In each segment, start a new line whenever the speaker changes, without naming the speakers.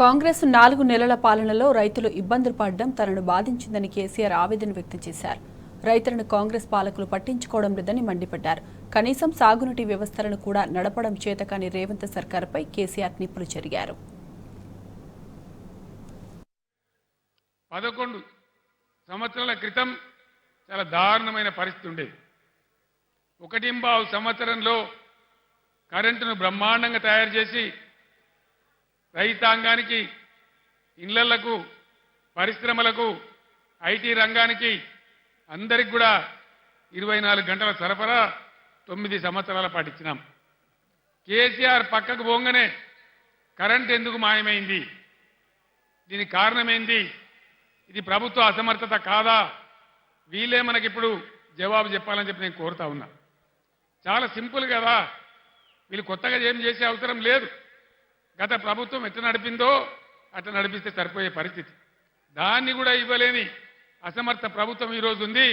కాంగ్రెస్ 4 నెలల పాలనలో రైతులు ఇబ్బందులు పడడం తనను బాధించిందని కేసీఆర్ ఆవేదన వ్యక్తం చేశారు. రైతులను కాంగ్రెస్ పాలకులు పట్టించుకోవడం లేదని మండిపడ్డారు. కనీసం సాగునీటి వ్యవస్థలను కూడా నడపడం చేతకాని రేవంత్ సర్కార్పై కేసీఆర్ నిప్పులు చెరిగారు.
11 సంవత్సరాల క్రితం చాలా దారుణమైన పరిస్థితి ఉండేది. 1.5 సంవత్సరంలో కరెంటును బ్రహ్మాండంగా తయారు చేసి రైతాంగానికి, ఇళ్లకు, పరిశ్రమలకు, ఐటీ రంగానికి అందరికి కూడా 24 గంటల సరఫరా 9 సంవత్సరాల పాటు ఇచ్చినాం. కేసీఆర్ పక్కకు పోగానే కరెంట్ ఎందుకు మాయమైంది, దీనికి కారణమైంది, ఇది ప్రభుత్వ అసమర్థత కాదా, వీళ్ళే మనకిప్పుడు జవాబు చెప్పాలని చెప్పి నేను కోరుతా ఉన్నా. చాలా సింపుల్ కదా, వీళ్ళు కొత్తగా ఏం చేసే అవసరం లేదు. గత ప్రభుత్వం ఎట్లా నడిపిందో అట్లా నడిపిస్తే సరిపోయే పరిస్థితి. దాన్ని కూడా ఇవ్వలేని అసమర్థ ప్రభుత్వం ఈరోజు ఉంది.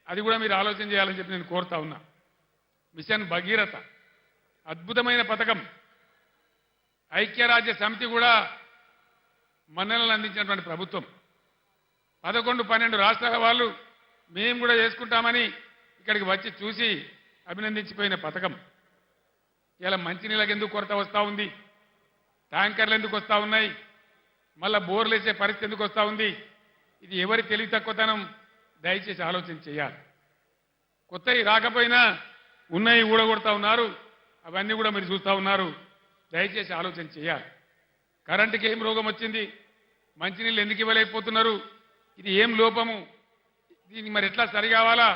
అది కూడా మీరు ఆలోచన చేయాలని చెప్పి నేను కోరుతా ఉన్నా. మిషన్ భగీరథ అద్భుతమైన పథకం. ఐక్యరాజ్య సమితి కూడా మన్ననలు అందించినటువంటి ప్రభుత్వం. 11-12 రాష్ట్రాల వాళ్ళు మేము కూడా చేసుకుంటామని ఇక్కడికి వచ్చి చూసి అభినందించిపోయిన పథకం. ఇలా మంచినీళ్ళకి ఎందుకు కొరత వస్తూ ఉంది, ట్యాంకర్లు ఎందుకు వస్తూ ఉన్నాయి, మళ్ళా బోర్లు వేసే పరిస్థితి ఎందుకు వస్తూ ఉంది, ఇది ఎవరి తెలివి తక్కువతనం, దయచేసి ఆలోచన చేయాలి. కొత్తవి రాకపోయినా ఉన్నాయి ఊడగొడతా ఉన్నారు, అవన్నీ కూడా మీరు చూస్తూ ఉన్నారు. దయచేసి ఆలోచన చేయాలి. కరెంటుకి ఏం రోగం వచ్చింది, మంచినీళ్ళు ఎందుకు ఇవ్వలేకపోతున్నారు, ఇది ఏం లోపము, దీనికి మరి ఎట్లా సరి కావాలా,